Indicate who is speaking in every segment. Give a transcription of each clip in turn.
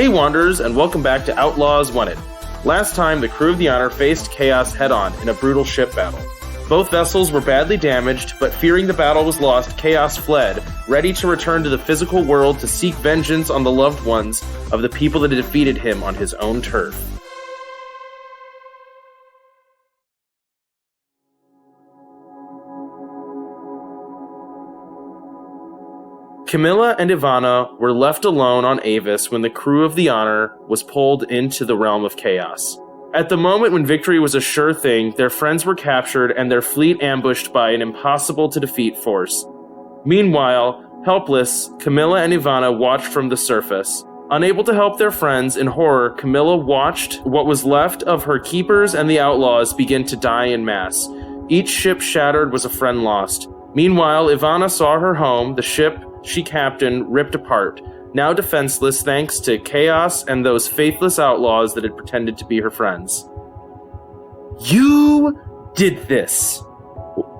Speaker 1: Hey Wanderers, and welcome back to Outlaws Won It. Last time, the crew of the Honor faced Chaos head-on in a brutal ship battle. Both vessels were badly damaged, but fearing the battle was lost, Chaos fled, ready to return to the physical world to seek vengeance on the loved ones of the people that had defeated him on his own turf. Camilla and Ivana were left alone on Avis when the crew of the Honor was pulled into the realm of Chaos. At the moment when victory was a sure thing, their friends were captured and their fleet ambushed by an impossible-to-defeat force. Meanwhile, helpless, Camilla and Ivana watched from the surface. Unable to help their friends, in horror, Camilla watched what was left of her keepers and the Outlaws begin to die en masse. Each ship shattered was a friend lost. Meanwhile, Ivana saw her home, the ship she captained, ripped apart, now defenseless thanks to Chaos and those faithless outlaws that had pretended to be her friends. You did this.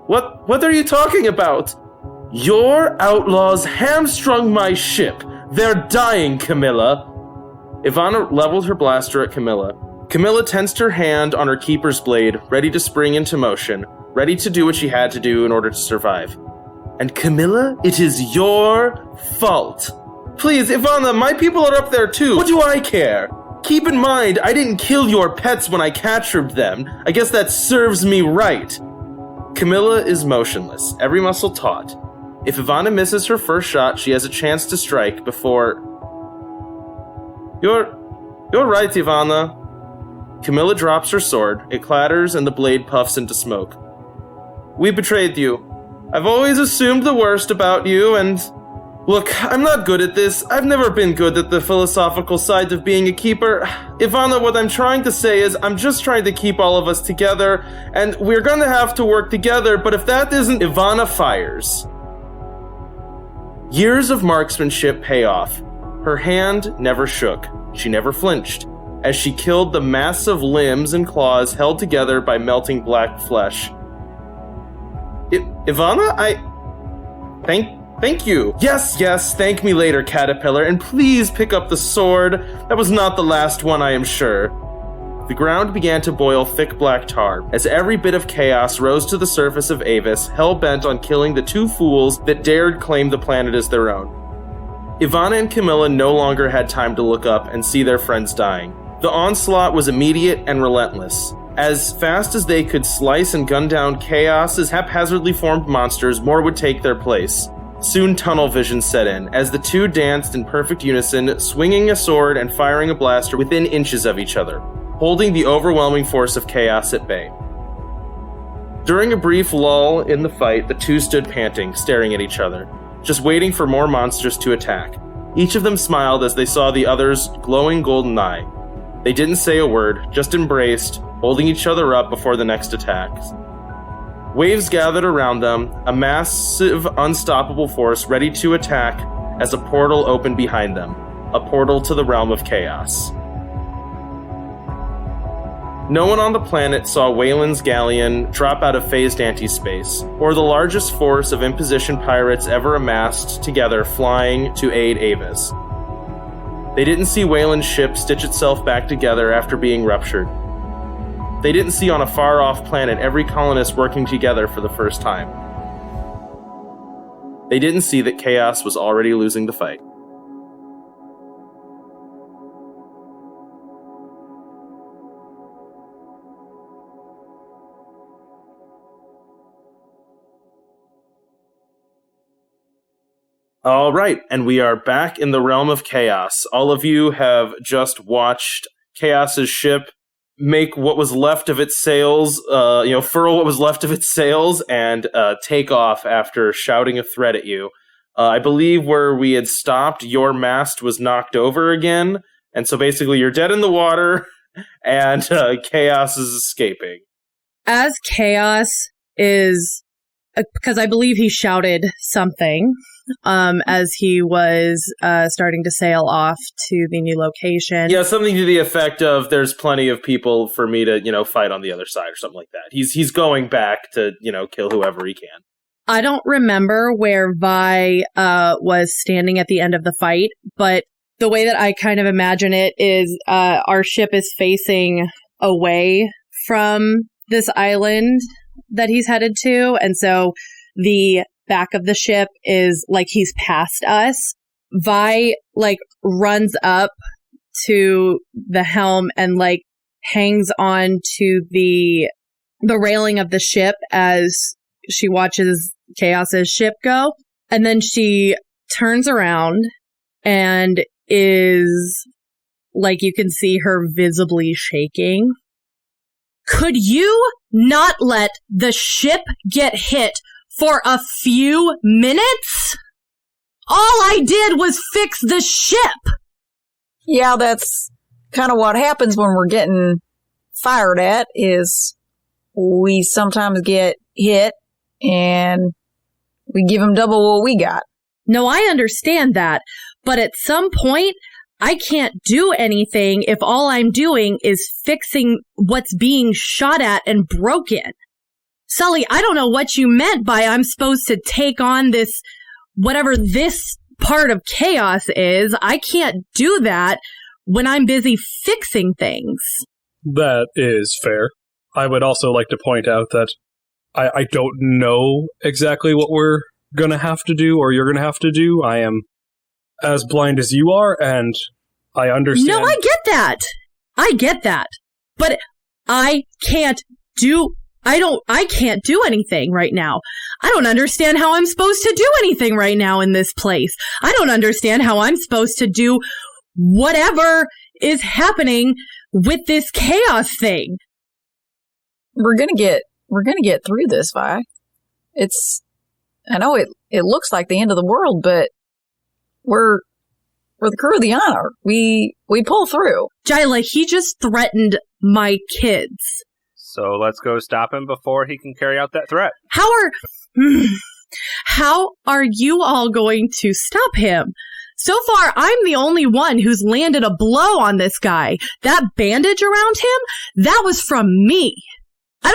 Speaker 1: What are you talking about? Your outlaws hamstrung my ship. They're dying, Camilla. Ivana leveled her blaster at Camilla. Camilla tensed her hand on her keeper's blade, ready to spring into motion, ready to do what she had to do in order to survive. And Camilla, it is your fault. Please, Ivana, my people are up there too. What do I care? Keep in mind, I didn't kill your pets when I captured them. I guess that serves me right. Camilla is motionless, every muscle taut. If Ivana misses her first shot, she has a chance to strike before... You're right, Ivana. Camilla drops her sword. It clatters and the blade puffs into smoke. We betrayed you. I've always assumed the worst about you, and... Look, I'm not good at this. I've never been good at the philosophical side of being a keeper. Ivana, what I'm trying to say is I'm just trying to keep all of us together, and we're gonna have to work together, but if that isn't... Ivana fires. Years of marksmanship pay off. Her hand never shook. She never flinched, as she killed the massive limbs and claws held together by melting black flesh. Ivana, Thank you. Yes, thank me later, Caterpillar, and please pick up the sword. That was not the last one, I am sure. The ground began to boil thick black tar, as every bit of chaos rose to the surface of Avis, hell-bent on killing the two fools that dared claim the planet as their own. Ivana and Camilla no longer had time to look up and see their friends dying. The onslaught was immediate and relentless. As fast as they could slice and gun down Chaos's haphazardly formed monsters, more would take their place. Soon tunnel vision set in, as the two danced in perfect unison, swinging a sword and firing a blaster within inches of each other, holding the overwhelming force of Chaos at bay. During a brief lull in the fight, the two stood panting, staring at each other, just waiting for more monsters to attack. Each of them smiled as they saw the other's glowing golden eye. They didn't say a word, just embraced, holding each other up before the next attacks. Waves gathered around them, a massive, unstoppable force ready to attack as a portal opened behind them, a portal to the realm of Chaos. No one on the planet saw Wayland's galleon drop out of phased anti-space, or the largest force of imposition pirates ever amassed together flying to aid Avis. They didn't see Wayland's ship stitch itself back together after being ruptured. They didn't see on a far-off planet every colonist working together for the first time. They didn't see that Chaos was already losing the fight. All right, and we are back in the realm of Chaos. All of you have just watched Chaos's ship make what was left of its sails, furl what was left of its sails, and take off after shouting a threat at you. I believe where we had stopped, your mast was knocked over again, and so basically you're dead in the water, and Chaos is escaping.
Speaker 2: As Chaos is, because I believe he shouted something, as he was starting to sail off to the new location.
Speaker 1: Yeah, something to the effect of, there's plenty of people for me to, fight on the other side, or something like that. He's going back to, kill whoever he can.
Speaker 2: I don't remember where Vi was standing at the end of the fight, but the way that I kind of imagine it is our ship is facing away from this island that he's headed to. And so the back of the ship is like he's past us. Vi like runs up to the helm and like hangs on to the railing of the ship as she watches Chaos's ship go. And then she turns around and is like, you can see her visibly shaking. Could you not let the ship get hit for a few minutes? All I did was fix the ship.
Speaker 3: Yeah, that's kind of what happens when we're getting fired at, is we sometimes get hit and we give them double what we got.
Speaker 2: No, I understand that. But at some point, I can't do anything if all I'm doing is fixing what's being shot at and broken. Sully, I don't know what you meant by I'm supposed to take on this, whatever this part of chaos is. I can't do that when I'm busy fixing things.
Speaker 4: That is fair. I would also like to point out that I don't know exactly what we're going to have to do or you're going to have to do. I am as blind as you are, and I understand.
Speaker 2: No, I get that. But I can't do anything right now. I don't understand how I'm supposed to do anything right now in this place. I don't understand how I'm supposed to do whatever is happening with this chaos thing.
Speaker 3: We're gonna get through this, Vi. I know it looks like the end of the world, but we're the crew of the Honor. We pull through.
Speaker 2: Jyla, he just threatened my kids.
Speaker 5: So let's go stop him before he can carry out that threat.
Speaker 2: How are you all going to stop him? So far, I'm the only one who's landed a blow on this guy. That bandage around him, that was from me. I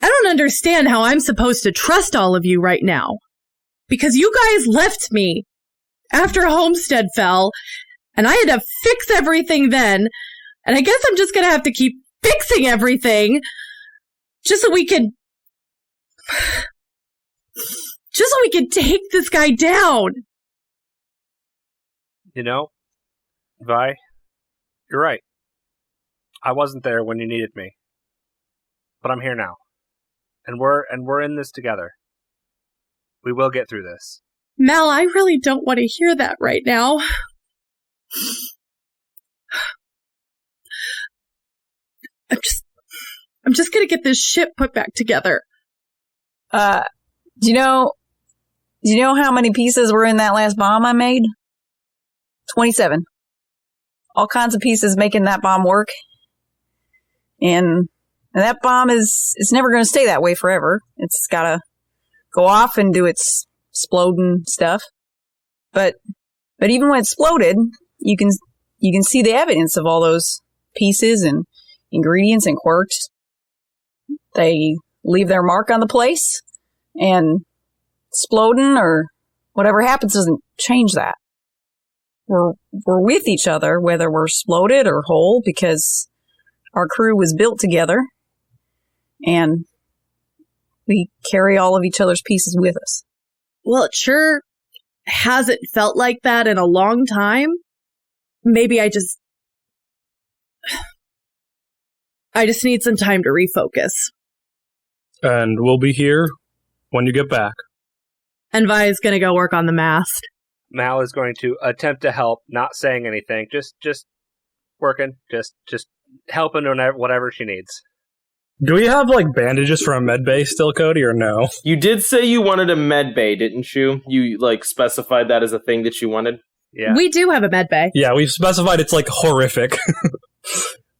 Speaker 2: don't understand how I'm supposed to trust all of you right now. Because you guys left me after Homestead fell, and I had to fix everything then, and I guess I'm just gonna have to keep fixing everything just so we can take this guy down.
Speaker 5: You know, Vi, you're right. I wasn't there when you needed me. But I'm here now. And we're in this together. We will get through this.
Speaker 2: Mal, I really don't want to hear that right now. I'm just gonna get this ship put back together.
Speaker 3: Do you know how many pieces were in that last bomb I made? 27. All kinds of pieces making that bomb work. And that bomb is never going to stay that way forever. It's got to go off and do its exploding stuff. But even when it exploded, you can see the evidence of all those pieces and ingredients and quirks. They leave their mark on the place, and exploding or whatever happens doesn't change that. We're with each other, whether we're exploded or whole, because our crew was built together, and we carry all of each other's pieces with us.
Speaker 2: Well, it sure hasn't felt like that in a long time. Maybe I just need some time to refocus.
Speaker 4: And we'll be here when you get back.
Speaker 2: And Vi is going to go work on the mast.
Speaker 5: Mal is going to attempt to help, not saying anything, just working, just helping whatever she needs.
Speaker 4: Do we have, bandages for a med bay still, Cody, or no?
Speaker 1: You did say you wanted a med bay, didn't you? You, specified that as a thing that you wanted?
Speaker 5: Yeah.
Speaker 2: We do have a med bay.
Speaker 4: Yeah, we've specified it's, horrific.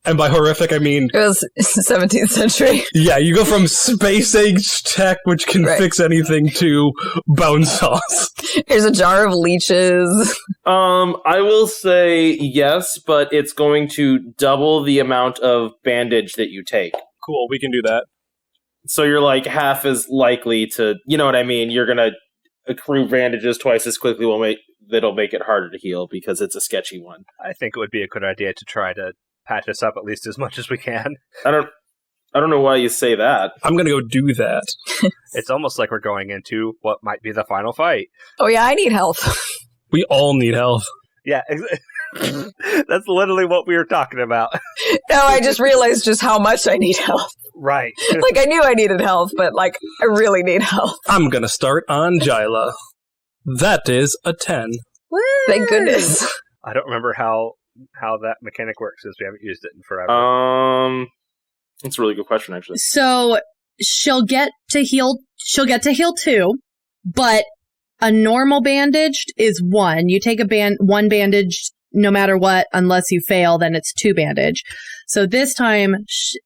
Speaker 4: And by horrific, I mean...
Speaker 3: It was 17th century.
Speaker 4: Yeah, you go from space-age tech, which can fix anything, to bone saws.
Speaker 3: Here's a jar of leeches.
Speaker 1: I will say yes, but it's going to double the amount of bandage that you take.
Speaker 4: Cool, we can do that.
Speaker 1: So you're, half as likely to... You know what I mean? You're gonna accrue bandages twice as quickly that'll make it harder to heal because it's a sketchy one.
Speaker 5: I think it would be a good idea to try to patch us up at least as much as we can.
Speaker 1: I don't know why you say that.
Speaker 4: I'm gonna go do that.
Speaker 5: It's almost like we're going into what might be the final fight.
Speaker 3: Oh yeah, I need health.
Speaker 4: We all need health.
Speaker 5: Yeah, that's literally what we were talking about.
Speaker 3: No, I just realized just how much I need health.
Speaker 5: Right.
Speaker 3: Like, I knew I needed health, but, like, I really need health.
Speaker 4: I'm gonna start on Jyla. That is a 10.
Speaker 2: Woo!
Speaker 3: Thank goodness.
Speaker 5: I don't remember how that mechanic works since we haven't used it in forever.
Speaker 1: That's a really good question, actually.
Speaker 2: So she'll get to heal 2, but a normal bandaged is 1. You take one bandage no matter what, unless you fail, then it's 2 bandage. So this time,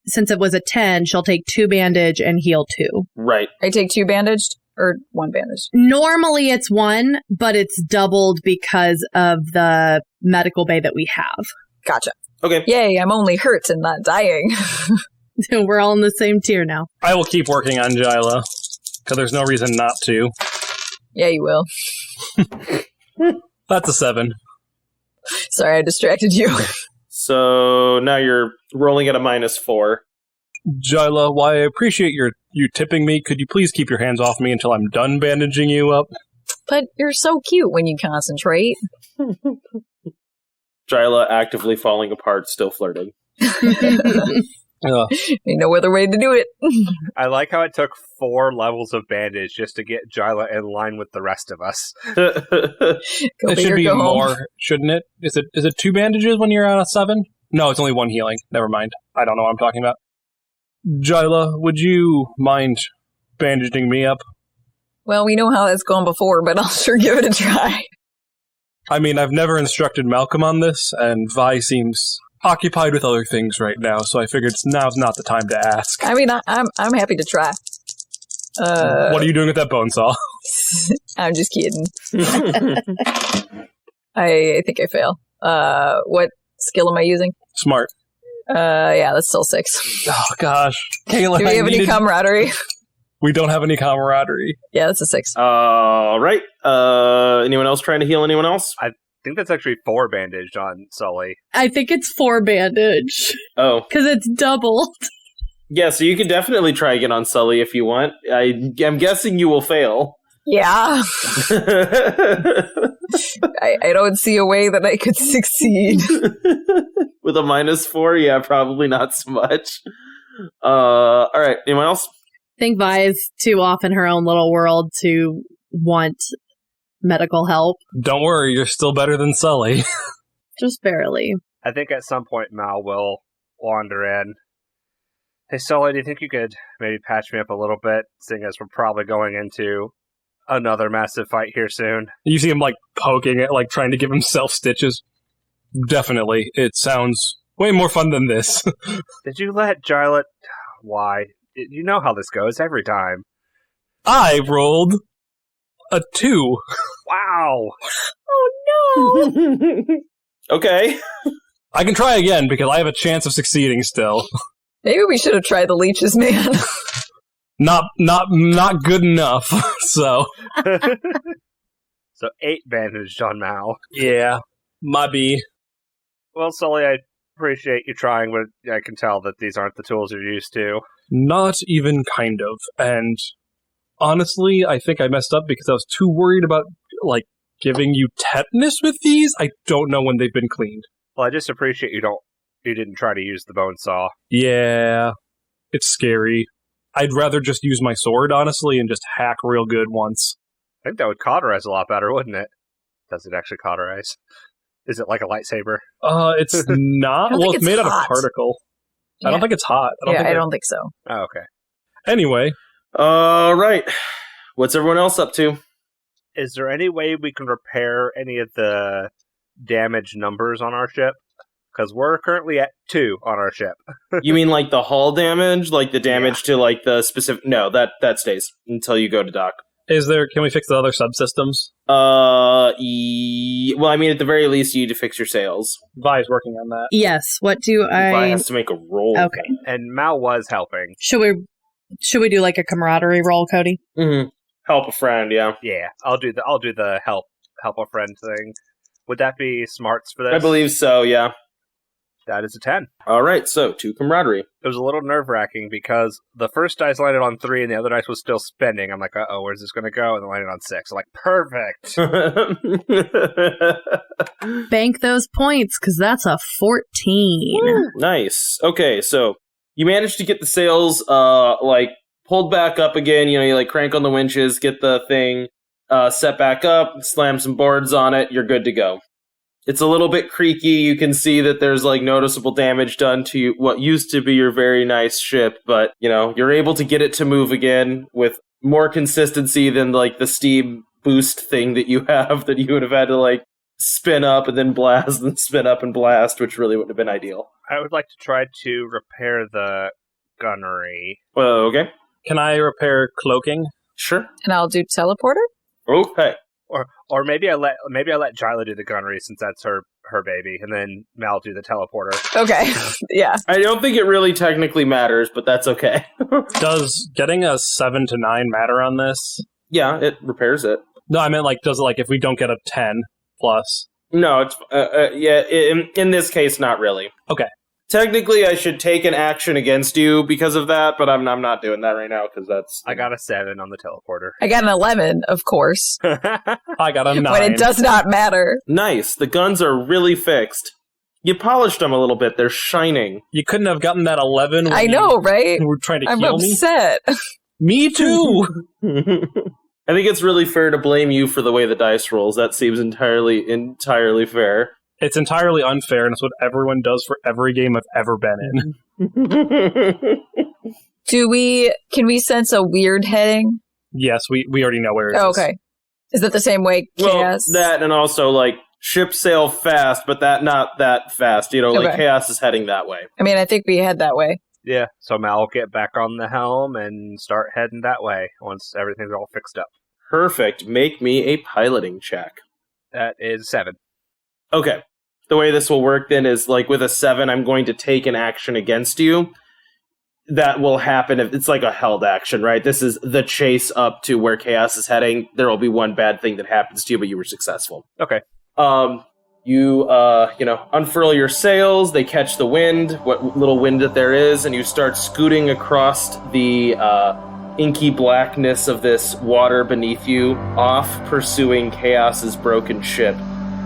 Speaker 2: since it was a 10, she'll take 2 bandage and heal 2.
Speaker 1: Right.
Speaker 3: I take 2 bandaged or 1 bandaged?
Speaker 2: Normally it's 1, but it's doubled because of the medical bay that we have.
Speaker 3: Gotcha.
Speaker 1: Okay.
Speaker 3: Yay, I'm only hurt and not dying.
Speaker 2: We're all in the same tier now.
Speaker 4: I will keep working on Jyla, because there's no reason not to.
Speaker 3: Yeah, you will.
Speaker 4: That's a 7.
Speaker 3: Sorry, I distracted you.
Speaker 1: So now you're rolling at a -4.
Speaker 4: Jyla, while I appreciate you tipping me, could you please keep your hands off me until I'm done bandaging you up?
Speaker 3: But you're so cute when you concentrate.
Speaker 1: Jyla actively falling apart, still flirting.
Speaker 3: Ain't no other way to do it.
Speaker 5: I like how it took 4 levels of bandage just to get Jyla in line with the rest of us.
Speaker 3: Go
Speaker 4: It
Speaker 3: big
Speaker 4: should
Speaker 3: or
Speaker 4: be
Speaker 3: go
Speaker 4: more,
Speaker 3: home.
Speaker 4: shouldn't it? Is it 2 bandages when you're on a 7? No, it's only 1 healing. Never mind. I don't know what I'm talking about. Jyla, would you mind bandaging me up?
Speaker 3: Well, we know how that's gone before, but I'll sure give it a try.
Speaker 4: I mean, I've never instructed Malcolm on this, and Vi seems occupied with other things right now, so I figured now's not the time to ask.
Speaker 3: I mean, I'm happy to try.
Speaker 4: What are you doing with that bone saw?
Speaker 3: I'm just kidding. I think I fail. What skill am I using?
Speaker 4: Smart.
Speaker 3: Yeah, that's still 6.
Speaker 4: Oh, gosh. Kayla,
Speaker 3: Do we have any camaraderie?
Speaker 4: We don't have any camaraderie.
Speaker 3: Yeah, that's a 6.
Speaker 1: All right. Anyone else trying to heal anyone else?
Speaker 5: I think that's actually 4 bandaged on Sully.
Speaker 2: I think it's 4 bandage.
Speaker 1: Oh.
Speaker 2: Because it's doubled.
Speaker 1: Yeah, so you can definitely try again on Sully if you want. I'm guessing you will fail.
Speaker 3: Yeah. I don't see a way that I could succeed.
Speaker 1: With a -4, yeah, probably not so much. All right, anyone else?
Speaker 2: I think Vi is too off in her own little world to want medical help.
Speaker 4: Don't worry, you're still better than Sully.
Speaker 2: Just barely.
Speaker 5: I think at some point Mal will wander in. Hey, Sully, do you think you could maybe patch me up a little bit, seeing as we're probably going into another massive fight here soon?
Speaker 4: You see him, poking it, trying to give himself stitches. Definitely. It sounds way more fun than this.
Speaker 5: Did you let Jyla... Why? You know how this goes every time.
Speaker 4: I rolled a 2.
Speaker 5: Wow!
Speaker 2: Oh no!
Speaker 1: Okay.
Speaker 4: I can try again, because I have a chance of succeeding still.
Speaker 3: Maybe we should have tried the leeches, man.
Speaker 4: Not good enough, so...
Speaker 5: So 8 bandaged on Mal.
Speaker 4: Yeah, might be.
Speaker 5: Well, Sully, I appreciate you trying, but I can tell that these aren't the tools you're used to.
Speaker 4: Not even kind of. And honestly, I think I messed up because I was too worried about, giving you tetanus with these. I don't know when they've been cleaned.
Speaker 5: Well, I just appreciate you didn't try to use the bone saw.
Speaker 4: Yeah, it's scary. I'd rather just use my sword, honestly, and just hack real good once.
Speaker 5: I think that would cauterize a lot better, wouldn't it? Does it actually cauterize? Is it like a lightsaber?
Speaker 4: It's not.
Speaker 3: I don't
Speaker 4: Well,
Speaker 3: think
Speaker 4: it's made out
Speaker 3: hot.
Speaker 4: of particle.
Speaker 3: Yeah.
Speaker 4: I don't think it's hot.
Speaker 3: I don't think so.
Speaker 5: Oh, okay.
Speaker 4: Anyway,
Speaker 1: All right. What's everyone else up to?
Speaker 5: Is there any way we can repair any of the damage numbers on our ship? Because we're currently at 2 on our ship.
Speaker 1: You mean the hull damage? The damage to the specific... No, that stays until you go to dock.
Speaker 4: can we fix the other subsystems?
Speaker 1: Well, I mean, at the very least, you need to fix your sails.
Speaker 4: Vi's working on that.
Speaker 2: Yes. What do
Speaker 1: Vi
Speaker 2: I...
Speaker 1: has to make a roll.
Speaker 2: Okay.
Speaker 5: And Mal was helping.
Speaker 2: Should we do a camaraderie roll, Cody?
Speaker 1: Mm-hmm. Help a friend, yeah.
Speaker 5: Yeah, I'll do the help a friend thing. Would that be smarts for this?
Speaker 1: I believe so, yeah.
Speaker 5: That is a 10.
Speaker 1: All right, so 2 camaraderie.
Speaker 5: It was a little nerve-wracking because the first dice landed on 3 and the other dice was still spinning. I'm like, uh-oh, where's this going to go? And it landed on 6. I'm like, perfect.
Speaker 2: Bank those points, because that's a 14.
Speaker 1: Nice. Okay, so you managed to get the sails, pulled back up again. You know, you, crank on the winches, get the thing set back up, slam some boards on it, you're good to go. It's a little bit creaky. You can see that there's noticeable damage done to what used to be your very nice ship, but you're able to get it to move again with more consistency than the steam boost thing that you have that you would have had to spin up and then blast and spin up and blast, which really wouldn't have been ideal.
Speaker 5: I would like to try to repair the gunnery.
Speaker 1: Okay.
Speaker 4: Can I repair cloaking?
Speaker 1: Sure.
Speaker 3: And I'll do teleporter?
Speaker 1: Okay.
Speaker 5: Or maybe I let Jyla do the gunnery since that's her baby, and then Mal do the teleporter.
Speaker 3: Okay. Yeah.
Speaker 1: I don't think it really technically matters, but that's okay.
Speaker 4: Does getting a 7 to 9 matter on this?
Speaker 1: Yeah, it repairs it.
Speaker 4: No, I meant does it if we don't get a 10 plus?
Speaker 1: No, it's in this case, not really.
Speaker 4: Okay.
Speaker 1: Technically, I should take an action against you because of that, but I'm not doing that right now because that's...
Speaker 5: I got a 7 on the teleporter.
Speaker 3: I got an 11, of course.
Speaker 4: I got a 9.
Speaker 3: But it does not matter.
Speaker 1: Nice. The guns are really fixed. You polished them a little bit. They're shining.
Speaker 4: You couldn't have gotten that 11 when
Speaker 3: I know, right?
Speaker 4: you were trying to
Speaker 3: I'm
Speaker 4: heal me?
Speaker 3: upset.
Speaker 4: Me too!
Speaker 1: I think it's really fair to blame you for the way the dice rolls. That seems entirely fair.
Speaker 4: It's entirely unfair, and it's what everyone does for every game I've ever been in.
Speaker 3: Can we sense a weird heading?
Speaker 4: Yes, we already know where it is.
Speaker 3: Oh, okay. Is that the same way Chaos?
Speaker 1: Well, that and also, ship sail fast, but not that fast.
Speaker 3: Okay.
Speaker 1: Chaos is heading that way.
Speaker 3: I mean, I think we head that way.
Speaker 5: Yeah, so Mal will get back on the helm and start heading that way once everything's all fixed up.
Speaker 1: Perfect. Make me a piloting check.
Speaker 5: That is 7.
Speaker 1: Okay. The way this will work then is with a 7, I'm going to take an action against you. That will happen if it's a held action, right? This is the chase up to where Chaos is heading. There will be one bad thing that happens to you, but you were successful.
Speaker 5: Okay.
Speaker 1: You unfurl your sails, they catch the wind, what little wind that there is, and you start scooting across the inky blackness of this water beneath you, off pursuing Chaos's broken ship.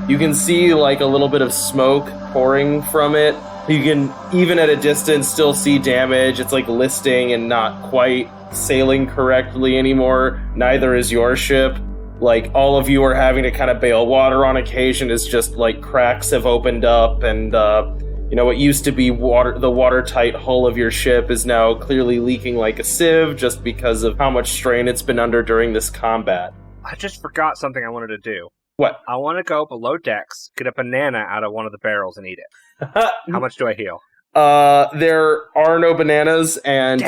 Speaker 1: You can see a little bit of smoke pouring from it. You can, even at a distance, still see damage. It's listing and not quite sailing correctly anymore. Neither is your ship. All of you are having to kind of bail water on occasion. It's just cracks have opened up, and what used to be the watertight hull of your ship is now clearly leaking like a sieve just because of how much strain it's been under during this combat.
Speaker 5: I just forgot something I wanted to do.
Speaker 1: What?
Speaker 5: I want to go below decks, get a banana out of one of the barrels and eat it. How much do I heal?
Speaker 1: There are no bananas, and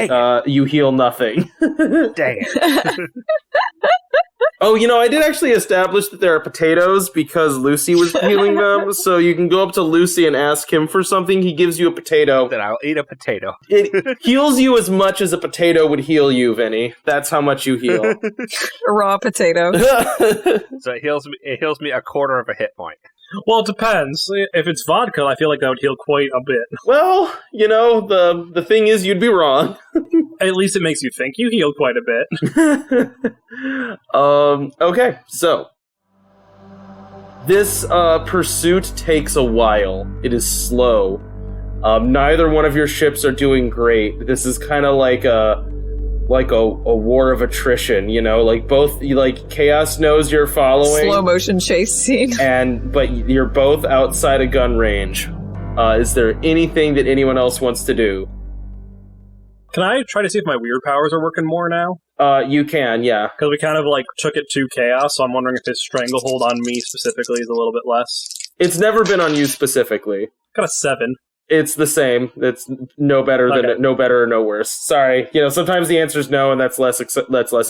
Speaker 1: you heal nothing.
Speaker 5: Dang it.
Speaker 1: Oh, I did actually establish that there are potatoes because Lucy was healing them, so you can go up to Lucy and ask him for something. He gives you a potato.
Speaker 5: Then I'll eat a potato.
Speaker 1: It heals you as much as a potato would heal you, Vinny. That's how much you heal.
Speaker 3: A raw potato.
Speaker 5: So it heals me a quarter of a hit point.
Speaker 4: Well, it depends. If it's vodka, I feel like that would heal quite a bit.
Speaker 1: Well, the thing is, you'd be wrong.
Speaker 4: At least it makes you think you healed quite a bit.
Speaker 1: Okay, so this pursuit takes a while. It is slow. Neither one of your ships are doing great. This is kind of like a war of attrition, both Chaos knows you're following.
Speaker 3: Slow motion chase scene.
Speaker 1: But you're both outside of gun range. Is there anything that anyone else wants to do?
Speaker 4: Can I try to see if my weird powers are working more now?
Speaker 1: You can, yeah.
Speaker 4: Because we kind of took it to Chaos, so I'm wondering if his stranglehold on me specifically is a little bit less.
Speaker 1: It's never been on you specifically.
Speaker 4: Got a 7.
Speaker 1: It's the same. It's no better than no better or no worse. Sorry, sometimes the answer is no, and that's less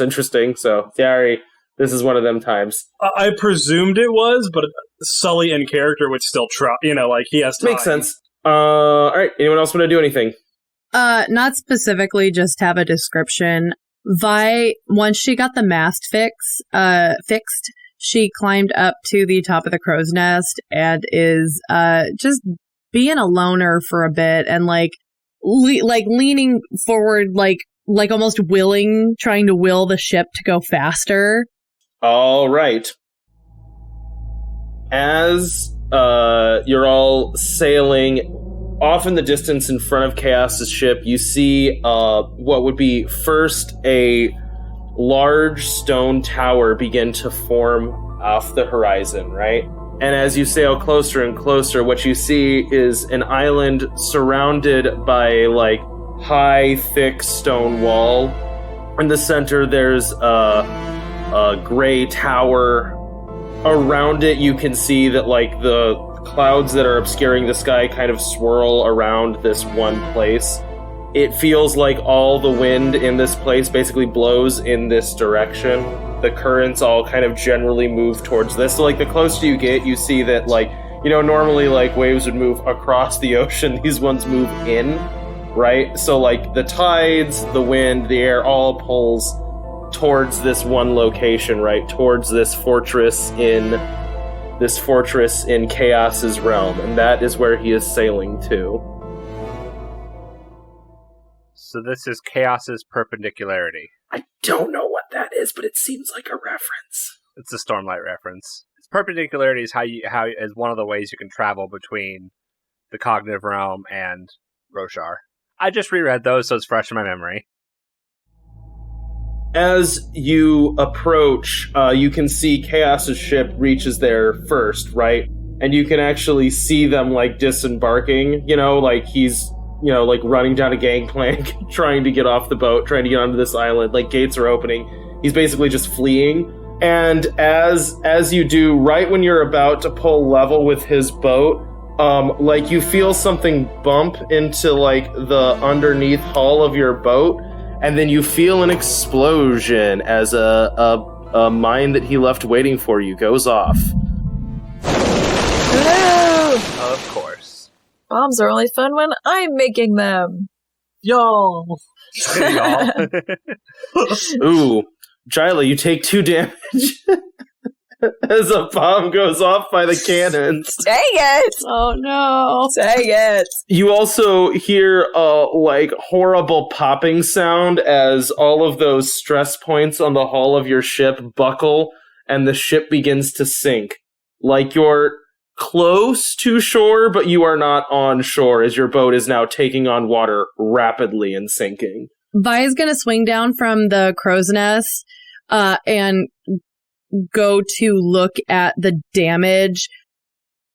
Speaker 1: interesting. So sorry, this is one of them times.
Speaker 4: I presumed it was, but Sully in character would still try. He has time.
Speaker 1: Makes sense. All right. Anyone else want to do anything?
Speaker 2: Not specifically. Just have a description Vi, once she got the mast fixed, she climbed up to the top of the crow's nest and is just being a loner for a bit and like leaning forward, like almost trying to will the ship to go faster.
Speaker 1: All right. As you're all sailing off in the distance in front of Chaos's ship, you see what would be first a large stone tower begin to form off the horizon, right? And as you sail closer and closer, what you see is an island surrounded by like high, thick stone wall. In the center, there's a gray tower. Around it, you can see that like the clouds that are obscuring the sky kind of swirl around this one place. It feels like all the wind in this place basically blows in this direction. The currents all kind of generally move towards this. So like the closer you get, you see that like, you know, normally like waves would move across the ocean. These ones move in, right? So like the tides, the wind, the air all pulls towards this one location, right? Towards this fortress in Chaos's realm. And that is where he is sailing to.
Speaker 5: So this is Chaos's perpendicularity.
Speaker 1: I don't know what that is, but it seems like a reference.
Speaker 5: It's a Stormlight reference. Its perpendicularity is how is one of the ways you can travel between the cognitive realm and Roshar. I just reread those, so it's fresh in my memory.
Speaker 1: As you approach, you can see Chaos's ship reaches there first, right? And you can actually see them like disembarking, you know, like he's, you know, like running down a gangplank, trying to get off the boat, trying to get onto this island, like gates are opening. He's basically just fleeing. And as you do, right when you're about to pull level with his boat, like you feel something bump into like the underneath hull of your boat, and then you feel an explosion as a mine that he left waiting for you goes off.
Speaker 3: No!
Speaker 5: Of course.
Speaker 3: Bombs are only fun when I'm making them.
Speaker 4: Y'all.
Speaker 5: Y'all.
Speaker 1: Ooh, Jyla, you take 2 damage as a bomb goes off by the cannons.
Speaker 3: Dang it!
Speaker 2: Oh no.
Speaker 3: Dang it!
Speaker 1: You also hear a like horrible popping sound as all of those stress points on the hull of your ship buckle and the ship begins to sink. Like you're close to shore, but you are not on shore as your boat is now taking on water rapidly and sinking.
Speaker 2: Vi is going to swing down from the crow's nest and go to look at the damage.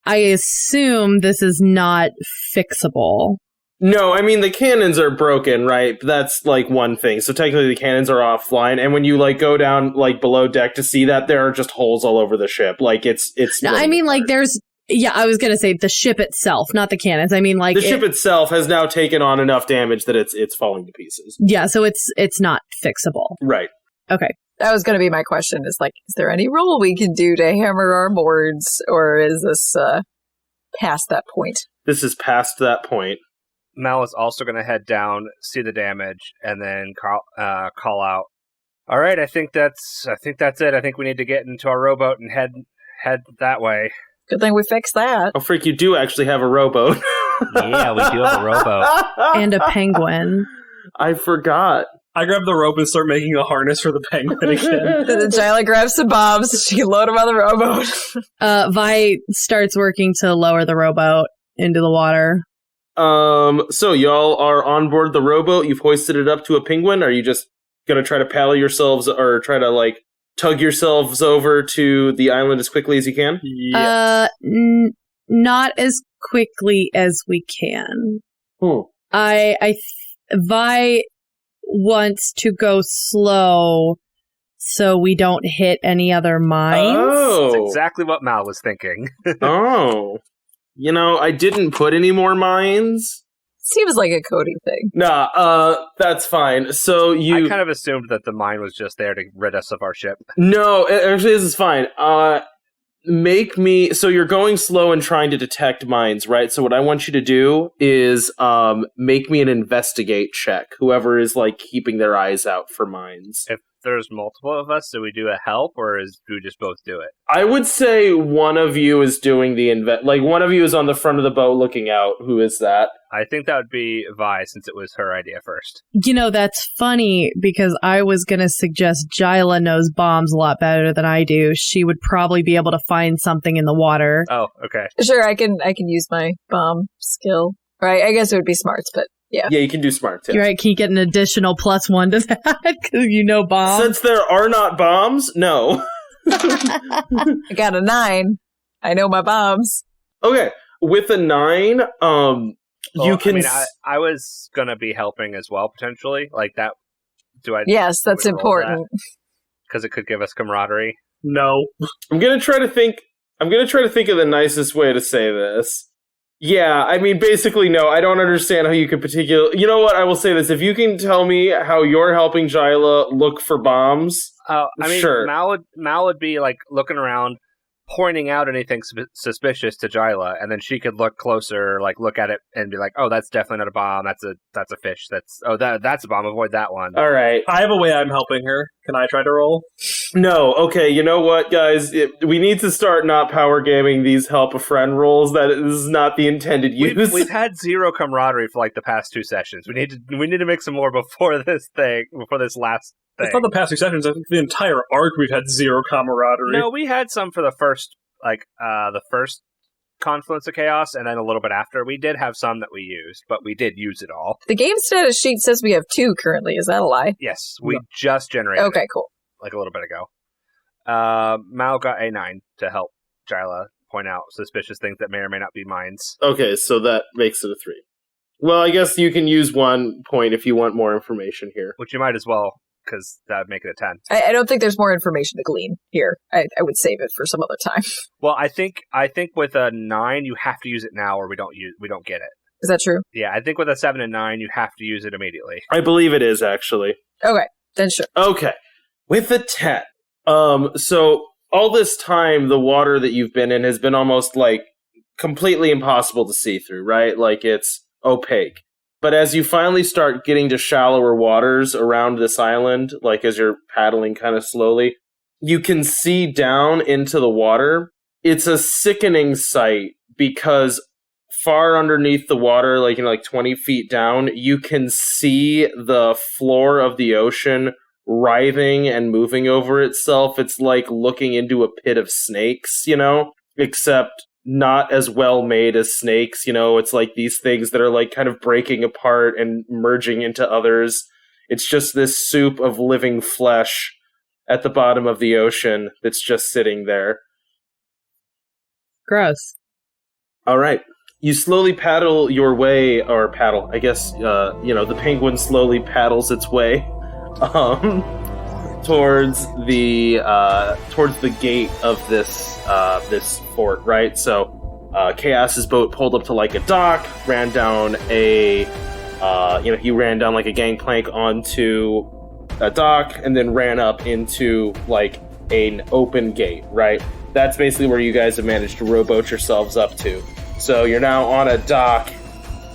Speaker 2: I assume this is not fixable.
Speaker 1: No, I mean, the cannons are broken, right? That's, like, one thing. So technically the cannons are offline, and when you, like, go down, like, below deck to see that, there are just holes all over the ship. Like, it's
Speaker 2: No, I mean, like, there's... Yeah, I was going to say the ship itself, not the cannons. I mean, like...
Speaker 1: The ship itself has now taken on enough damage that it's falling to pieces.
Speaker 2: Yeah, so it's not fixable.
Speaker 1: Right.
Speaker 2: Okay.
Speaker 3: That was going to be my question, is like, is there any roll we can do to hammer our boards, or is this past that point?
Speaker 1: This is past that point.
Speaker 5: Mel is also going to head down, see the damage, and then call out. All right, I think that's it. I think we need to get into our rowboat and head that way.
Speaker 3: Good thing we fixed that.
Speaker 1: Oh, freak, you do actually have a rowboat.
Speaker 5: Yeah, we do have a rowboat.
Speaker 2: And a penguin.
Speaker 1: I forgot.
Speaker 4: I grab the rope and start making a harness for the penguin again.
Speaker 3: Then Jyla grabs some bombs so she can load them on the rowboat.
Speaker 2: Vi starts working to lower the rowboat into the water.
Speaker 1: So y'all are on board the rowboat. You've hoisted it up to a penguin. Are you just gonna try to paddle yourselves or try to like tug yourselves over to the island as quickly as you can?
Speaker 4: Yes.
Speaker 2: Not as quickly as we can. Vi wants to go slow so we don't hit any other mines.
Speaker 1: Oh,
Speaker 5: That's exactly what Mal was thinking.
Speaker 1: Oh. You know, I didn't put any more mines.
Speaker 3: Seems like a Cody thing.
Speaker 1: Nah, that's fine. So you...
Speaker 5: I kind of assumed that the mine was just there to rid us of our ship.
Speaker 1: No, actually, this is fine. make me, so you're going slow and trying to detect mines, right? So what I want you to do is make me an investigate check, whoever is like keeping their eyes out for mines.
Speaker 5: If there's multiple of us, do we do a help, or do we just both do it?
Speaker 1: I would say one of you is doing the one of you is on the front of the boat looking out. Who is that?
Speaker 5: I think that would be Vi, since it was her idea first.
Speaker 2: That's funny because I was going to suggest Jyla knows bombs a lot better than I do. She would probably be able to find something in the water.
Speaker 5: Oh, okay.
Speaker 3: Sure, I can use my bomb skill. Right, I guess it would be smarts, but yeah.
Speaker 1: Yeah, you can do smart too.
Speaker 2: You're right, can you get an additional +1 to that because you know bombs?
Speaker 1: Since there are not bombs, no.
Speaker 3: I got a 9. I know my bombs.
Speaker 1: Okay, with a 9, you can.
Speaker 5: I was gonna be helping as well potentially, like that.
Speaker 3: Yes, that's important
Speaker 5: because it could give us camaraderie.
Speaker 4: No.
Speaker 1: I'm gonna try to think of the nicest way to say this. Yeah, I mean, basically, no, I don't understand how you could You know what, I will say this. If you can tell me how you're helping Jyla look for bombs,
Speaker 5: sure. Mal would be, like, looking around, pointing out anything suspicious to Jyla, and then she could look closer, like, look at it, and be like, oh, that's definitely not a bomb, that's a fish, that's a bomb, avoid that one.
Speaker 1: All right.
Speaker 4: I have a way I'm helping her. Can I try to roll?
Speaker 1: No, okay, you know what, guys? We need to start not power gaming these help a friend rolls. That is not the intended use.
Speaker 5: We've had 0 camaraderie for, like, the past 2 sessions. We need to make some more before this last thing.
Speaker 4: It's not the past 2 sessions. I think the entire arc we've had 0 camaraderie.
Speaker 5: No, we had some for the first Confluence of Chaos, and then a little bit after. We did have some that we used, but we did use it all.
Speaker 3: The game status sheet says we have 2 currently. Is that a lie?
Speaker 5: Yes, we just generated
Speaker 3: Okay,
Speaker 5: it,
Speaker 3: cool.
Speaker 5: like a little bit ago. Mal got a 9 to help Jyla point out suspicious things that may or may not be mines.
Speaker 1: Okay, so that makes it a 3. Well, I guess you can use 1 point if you want more information here.
Speaker 5: Which you might as well, because that would make it a 10.
Speaker 3: I don't think there's more information to glean here. I would save it for some other time.
Speaker 5: Well, I think with a 9 you have to use it now, or we don't get it.
Speaker 3: Is that true?
Speaker 5: Yeah, I think with a 7 and 9 you have to use it immediately.
Speaker 1: I believe it is, actually.
Speaker 3: Okay, then sure.
Speaker 1: Okay, with a 10. So all this time, the water that you've been in has been almost like completely impossible to see through, right? Like it's opaque. But as you finally start getting to shallower waters around this island, like as you're paddling kind of slowly, you can see down into the water. It's a sickening sight because far underneath the water, like 20 feet down, you can see the floor of the ocean writhing and moving over itself. It's like looking into a pit of snakes, except not as well made as snakes. It's like these things that are like kind of breaking apart and merging into others. It's just this soup of living flesh at the bottom of the ocean that's just sitting there.
Speaker 2: Gross.
Speaker 1: All right. You slowly paddle your way, or paddle, I guess, the penguin slowly paddles its way towards the gate of this fort, right? So Chaos's boat pulled up to like a dock, ran down he ran down like a gangplank onto a dock, and then ran up into like an open gate, right? That's basically where you guys have managed to rowboat yourselves up to. So you're now on a dock,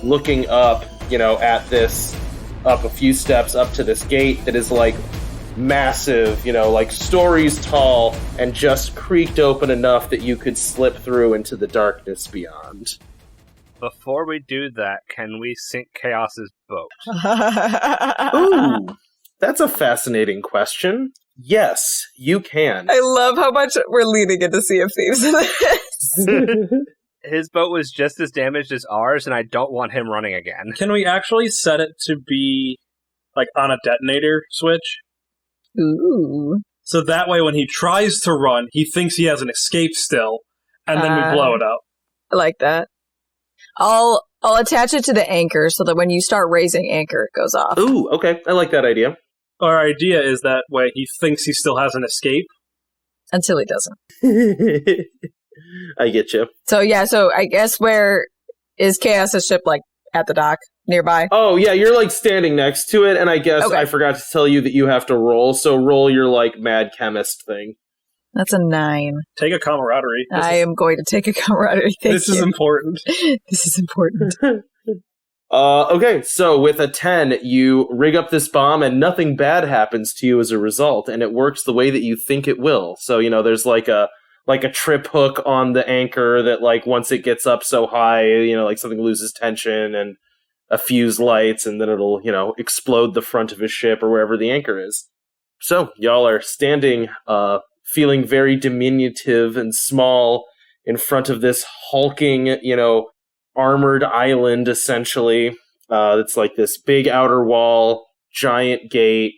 Speaker 1: looking up, at this, up a few steps up to this gate that is like massive, like stories tall, and just creaked open enough that you could slip through into the darkness beyond.
Speaker 5: Before we do that, can we sink Chaos's boat?
Speaker 1: Ooh, that's a fascinating question. Yes, you can.
Speaker 3: I love how much we're leaning into Sea of Thieves in this.
Speaker 5: His boat was just as damaged as ours, and I don't want him running again.
Speaker 4: Can we actually set it to be like on a detonator switch?
Speaker 3: Ooh.
Speaker 4: So that way when he tries to run, he thinks he has an escape still, and then we blow it up.
Speaker 3: I like that. I'll attach it to the anchor so that when you start raising anchor, it goes off.
Speaker 1: Ooh, okay. I like that idea.
Speaker 4: Our idea is that way he thinks he still has an escape.
Speaker 3: Until he doesn't.
Speaker 1: I get you.
Speaker 3: So I guess where is Chaos's ship, like at the dock nearby?
Speaker 1: Oh yeah, you're like standing next to it, and I guess I forgot to tell you that you have to roll. So roll your like mad chemist thing.
Speaker 3: That's a 9.
Speaker 4: Take a camaraderie.
Speaker 3: I am going to take a camaraderie.
Speaker 4: This is important.
Speaker 3: This is important.
Speaker 1: Okay, so with a 10, you rig up this bomb and nothing bad happens to you as a result, and it works the way that you think it will. So, there's like a trip hook on the anchor that, like, once it gets up so high, like something loses tension, and a fuse lights, and then it'll, explode the front of his ship or wherever the anchor is. So, y'all are standing, feeling very diminutive and small in front of this hulking, armored island, essentially. It's like this big outer wall, giant gate,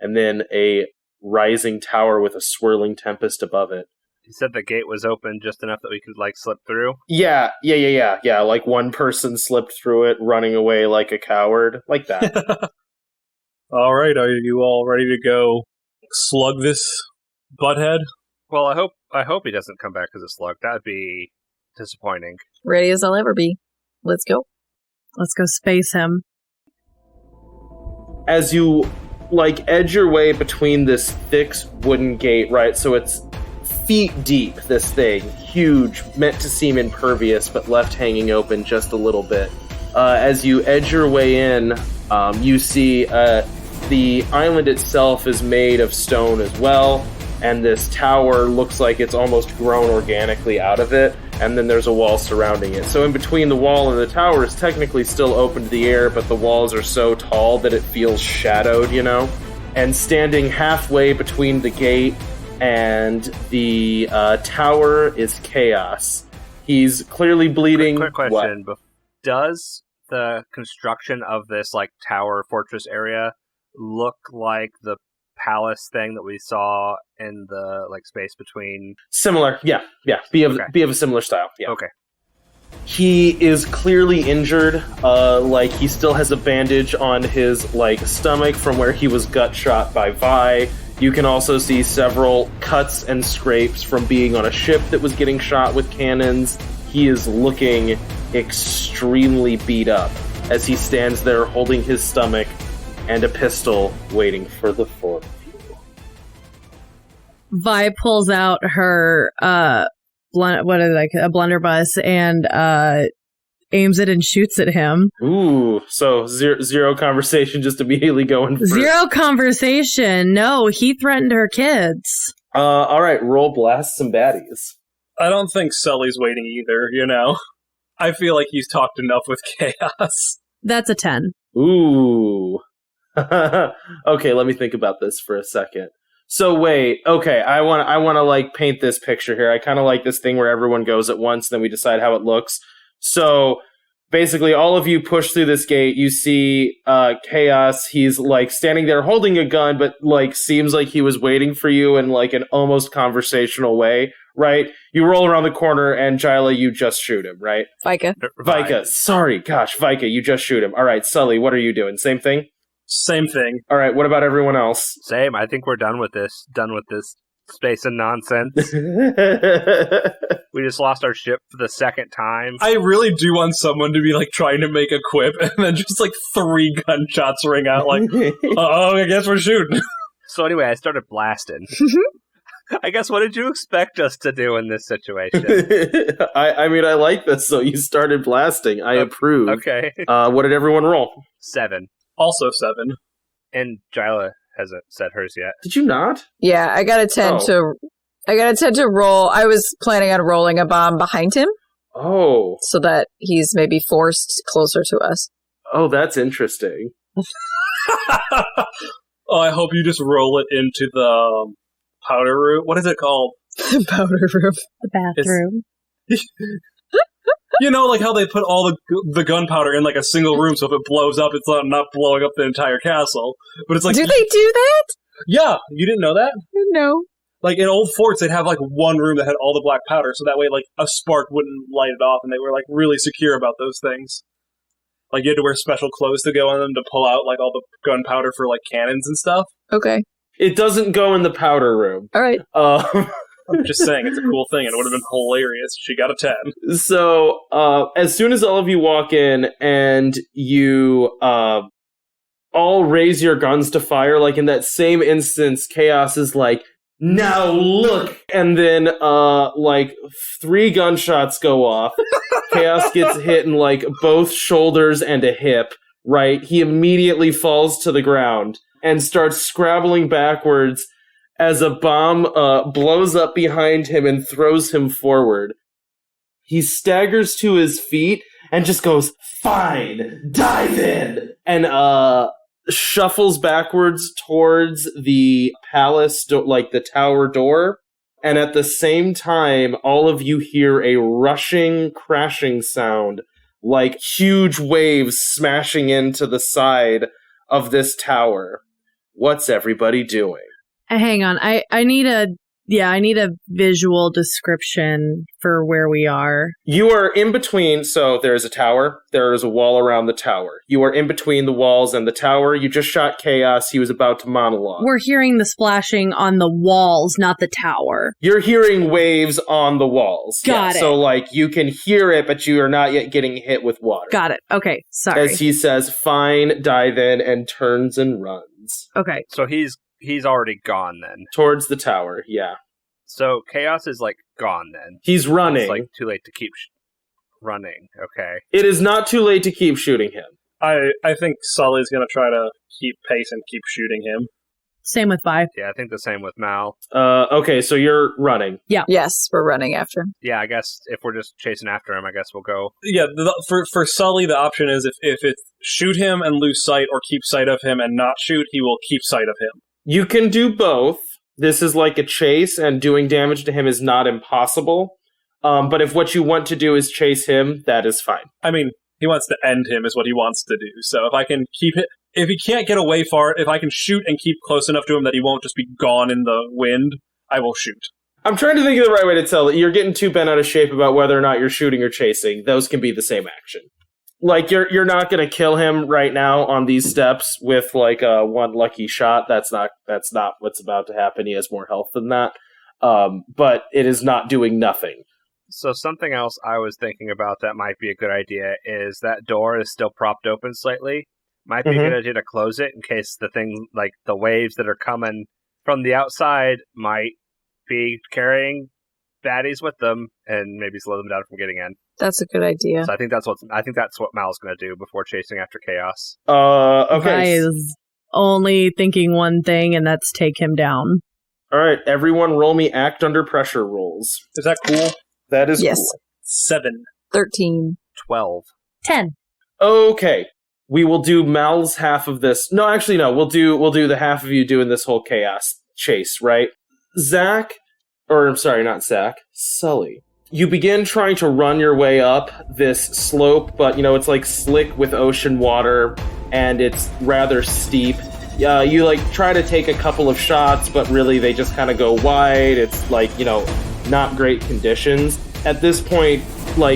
Speaker 1: and then a rising tower with a swirling tempest above it.
Speaker 5: You said the gate was open just enough that we could, like, slip through?
Speaker 1: Yeah, like one person slipped through it, running away like a coward, like that.
Speaker 4: All right, are you all ready to go slug this butthead?
Speaker 5: Well, I hope he doesn't come back as a slug. That would be disappointing.
Speaker 3: Ready as I'll ever be. Let's go.
Speaker 2: Let's go space him.
Speaker 1: As you, like, edge your way between this thick wooden gate, right? So it's feet deep, this thing. Huge, meant to seem impervious, but left hanging open just a little bit. As you edge your way in, you see the island itself is made of stone as well, and this tower looks like it's almost grown organically out of it, and then there's a wall surrounding it. So in between the wall and the tower is technically still open to the air, but the walls are so tall that it feels shadowed, And standing halfway between the gate and the tower is Chaos. He's clearly bleeding.
Speaker 5: Quick question. What? Does the construction of this, like, tower fortress area look like the palace thing that we saw in the, like, space between?
Speaker 1: Similar, yeah. Be of a similar style. Yeah.
Speaker 5: Okay.
Speaker 1: He is clearly injured. Like, he still has a bandage on his, like, stomach from where he was gut shot by Vi. You can also see several cuts and scrapes from being on a ship that was getting shot with cannons. He is looking extremely beat up as he stands there holding his stomach and a pistol waiting for the four of you.
Speaker 2: Vi pulls out her a blunderbuss and aims it and shoots at him.
Speaker 1: Ooh, so zero conversation, just immediately going for
Speaker 2: Zero conversation. No, he threatened her kids.
Speaker 1: All right, roll blast some baddies.
Speaker 4: I don't think Sully's waiting either, I feel like he's talked enough with Chaos.
Speaker 2: That's a 10.
Speaker 1: Ooh. Okay, let me think about this for a second. So wait, okay, I want to like paint this picture here. I kind of like this thing where everyone goes at once, then we decide how it looks. So basically, all of you push through this gate. You see Chaos. He's like standing there holding a gun, but like seems like he was waiting for you in like an almost conversational way, right? You roll around the corner, and Jyla, you just shoot him, right?
Speaker 3: Vika.
Speaker 1: Sorry, gosh, Vika, you just shoot him. All right, Sully, what are you doing? Same thing?
Speaker 4: Same thing.
Speaker 1: All right, what about everyone else?
Speaker 5: Same. I think we're done with this. Done with this space and nonsense. We just lost our ship for the second time.
Speaker 4: I really do want someone to be like trying to make a quip and then just like 3 gunshots ring out like, oh, I guess we're shooting.
Speaker 5: So anyway, I started blasting. I guess what did you expect us to do in this situation?
Speaker 1: I mean, I like this, so you started blasting. I approve.
Speaker 5: Okay.
Speaker 1: What did everyone roll?
Speaker 5: 7.
Speaker 4: Also 7.
Speaker 5: And Jyla hasn't said hers yet.
Speaker 1: Did you not?
Speaker 3: Yeah, I got a 10 to roll. I was planning on rolling a bomb behind him.
Speaker 1: Oh.
Speaker 3: So that he's maybe forced closer to us.
Speaker 1: Oh, that's interesting.
Speaker 4: Oh, I hope you just roll it into the powder room. What is it called?
Speaker 3: Powder room.
Speaker 2: The bathroom.
Speaker 4: You know, like how they put all the gunpowder in like a single room, so if it blows up, it's not blowing up the entire castle. But it's like,
Speaker 3: do they do that?
Speaker 4: Yeah, you didn't know that?
Speaker 3: No.
Speaker 4: Like in old forts, they'd have like one room that had all the black powder, so that way like a spark wouldn't light it off, and they were like really secure about those things. Like you had to wear special clothes to go on them to pull out like all the gunpowder for like cannons and stuff.
Speaker 3: Okay.
Speaker 1: It doesn't go in the powder room.
Speaker 3: All right.
Speaker 1: I'm
Speaker 4: just saying, it's a cool thing, and it would have been hilarious. She got a 10.
Speaker 1: So, as soon as all of you walk in and you all raise your guns to fire, like in that same instance, Chaos is like, now look! And then, 3 gunshots go off. Chaos gets hit in, both shoulders and a hip, right? He immediately falls to the ground and starts scrabbling backwards as a bomb blows up behind him and throws him forward. He staggers to his feet and just goes, "Fine, dive in!" And shuffles backwards towards the palace, the tower door. And at the same time, all of you hear a rushing, crashing sound, like huge waves smashing into the side of this tower. What's everybody doing?
Speaker 2: Hang on. I need a visual description for where we are.
Speaker 1: You are in between, so there's a tower, there is a wall around the tower. You are in between the walls and the tower. You just shot Chaos, he was about to monologue.
Speaker 2: We're hearing the splashing on the walls, not the tower.
Speaker 1: You're hearing waves on the walls.
Speaker 2: Got it.
Speaker 1: So, you can hear it, but you are not yet getting hit with water.
Speaker 2: Got it. Okay, sorry.
Speaker 1: As he says, "Fine, dive in," and turns and runs.
Speaker 2: Okay.
Speaker 5: So he's already gone then.
Speaker 1: Towards the tower, yeah.
Speaker 5: So Chaos is gone then.
Speaker 1: He's running.
Speaker 5: It's too late to keep running. Okay.
Speaker 1: It is not too late to keep shooting him.
Speaker 4: I think Sully's going to try to keep pace and keep shooting him.
Speaker 2: Same with Vi.
Speaker 5: Yeah, I think the same with Mal.
Speaker 1: Okay, so you're running.
Speaker 2: Yeah.
Speaker 3: Yes, we're running after him.
Speaker 5: Yeah, I guess if we're just chasing after him, I guess we'll go.
Speaker 4: Yeah, for Sully, the option is if it's shoot him and lose sight, or keep sight of him and not shoot, he will keep sight of him.
Speaker 1: You can do both. This is like a chase, and doing damage to him is not impossible. But if what you want to do is chase him, that is fine.
Speaker 4: I mean, he wants to end him is what he wants to do. So if I can keep it, if he can't get away far, if I can shoot and keep close enough to him that he won't just be gone in the wind, I will shoot.
Speaker 1: I'm trying to think of the right way to tell it. You're getting too bent out of shape about whether or not you're shooting or chasing. Those can be the same action. You're not going to kill him right now on these steps with one lucky shot. That's not what's about to happen. He has more health than that. But it is not doing nothing.
Speaker 5: So something else I was thinking about that might be a good idea is that door is still propped open slightly. Might be a good idea to close it in case the thing, the waves that are coming from the outside might be carrying baddies with them and maybe slow them down from getting in.
Speaker 3: That's a good idea.
Speaker 5: So I think that's what Mal's going to do before chasing after Chaos.
Speaker 1: Okay.
Speaker 2: Vi is only thinking one thing, and that's take him down.
Speaker 1: All right, everyone roll me act under pressure rolls.
Speaker 4: Is that cool?
Speaker 1: That is
Speaker 3: Yes.
Speaker 1: cool.
Speaker 4: 7.
Speaker 3: 13.
Speaker 5: 12.
Speaker 2: 10.
Speaker 1: Okay. We will do Mal's half of this. No, actually, no. We'll do the half of you doing this whole chaos chase, right? Zach, or I'm sorry, not Zach, Sully. You begin trying to run your way up this slope, but it's slick with ocean water, and it's rather steep. You try to take a couple of shots, but really they just kind of go wide. It's not great conditions. At this point,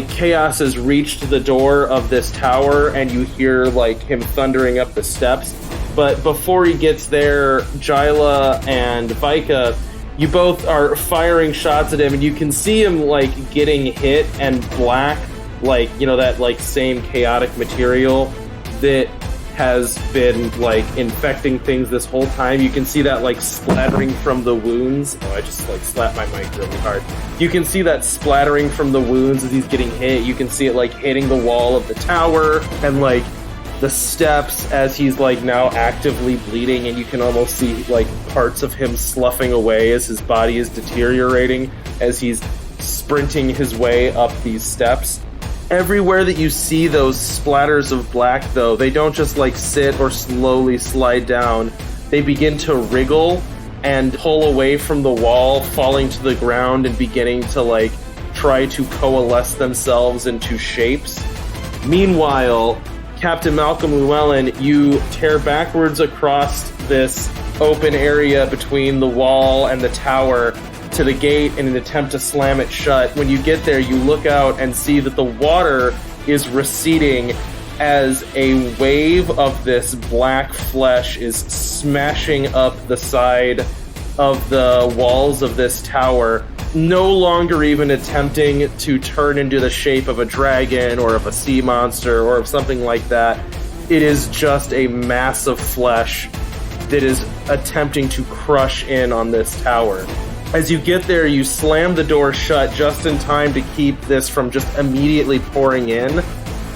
Speaker 1: Chaos has reached the door of this tower, and you hear him thundering up the steps. But before he gets there, Jyla and Vika, you both are firing shots at him, and you can see him getting hit, and black, that same chaotic material that has been infecting things this whole time. You can see that splattering from the wounds. Oh, I just slapped my mic really hard. You can see that splattering from the wounds as he's getting hit. You can see it hitting the wall of the tower and the steps as he's now actively bleeding, and you can almost see parts of him sloughing away as his body is deteriorating as he's sprinting his way up these steps. Everywhere that you see those splatters of black, though, they don't just sit or slowly slide down. They begin to wriggle and pull away from the wall, falling to the ground and beginning to try to coalesce themselves into shapes. Meanwhile, Captain Malcolm Llewellyn, you tear backwards across this open area between the wall and the tower to the gate in an attempt to slam it shut. When you get there, you look out and see that the water is receding as a wave of this black flesh is smashing up the side of the walls of this tower, no longer even attempting to turn into the shape of a dragon or of a sea monster or of something like that. It is just a mass of flesh that is attempting to crush in on this tower. As you get there, you slam the door shut just in time to keep this from just immediately pouring in.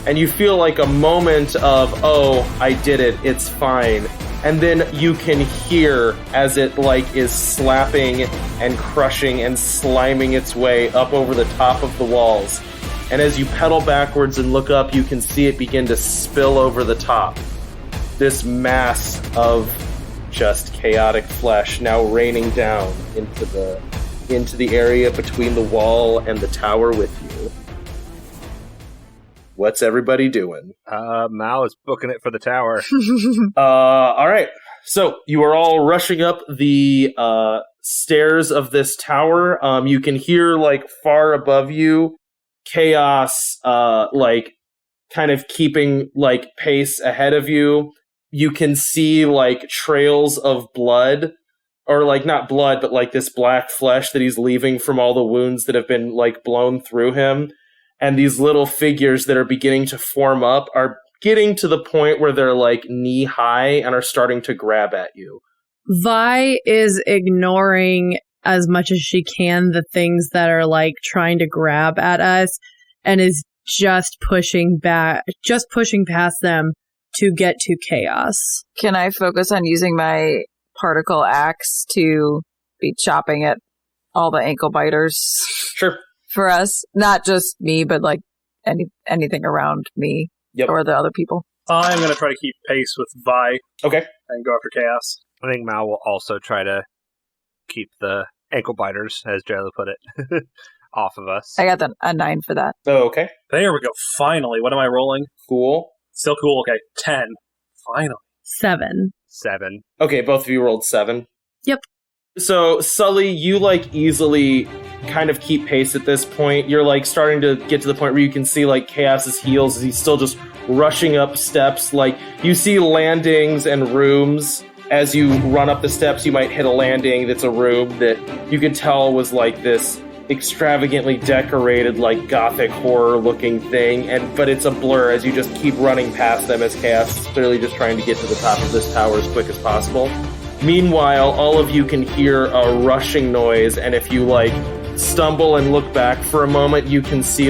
Speaker 1: And you feel like a moment of, oh, I did it, it's fine. And then you can hear as it is slapping and crushing and sliming its way up over the top of the walls. And as you pedal backwards and look up, you can see it begin to spill over the top. This mass of just chaotic flesh now raining down into the area between the wall and the tower with you. What's everybody doing?
Speaker 5: Mal is booking it for the tower.
Speaker 1: All right. So you are all rushing up the stairs of this tower. You can hear far above you, chaos, kind of keeping pace ahead of you. You can see trails of blood, or not blood, but this black flesh that he's leaving from all the wounds that have been blown through him. And these little figures that are beginning to form up are getting to the point where they're knee high and are starting to grab at you.
Speaker 2: Vi is ignoring as much as she can the things that are trying to grab at us, and is just pushing past them to get to chaos.
Speaker 3: Can I focus on using my particle axe to be chopping at all the ankle biters?
Speaker 1: Sure.
Speaker 3: For us, not just me, but anything around me.
Speaker 1: Yep.
Speaker 3: Or the other people.
Speaker 4: I'm going to try to keep pace with Vi.
Speaker 1: Okay.
Speaker 4: And go after Chaos.
Speaker 5: I think Mal will also try to keep the ankle biters, as Jayla put it, off of us.
Speaker 3: I got a 9 for that.
Speaker 1: Oh, okay.
Speaker 4: There we go. Finally. What am I rolling?
Speaker 1: Cool.
Speaker 4: Still cool. Okay. 10. Finally.
Speaker 2: 7.
Speaker 5: 7.
Speaker 1: Okay, both of you rolled 7.
Speaker 2: Yep.
Speaker 1: So, Sully, you easily kind of keep pace at this point. You're starting to get to the point where you can see Chaos's heels as he's still just rushing up steps. You see landings and rooms. As you run up the steps, you might hit a landing that's a room that you could tell was this extravagantly decorated, gothic horror looking thing. But it's a blur as you just keep running past them, as Chaos is clearly just trying to get to the top of this tower as quick as possible. Meanwhile, all of you can hear a rushing noise, and if you stumble and look back for a moment, you can see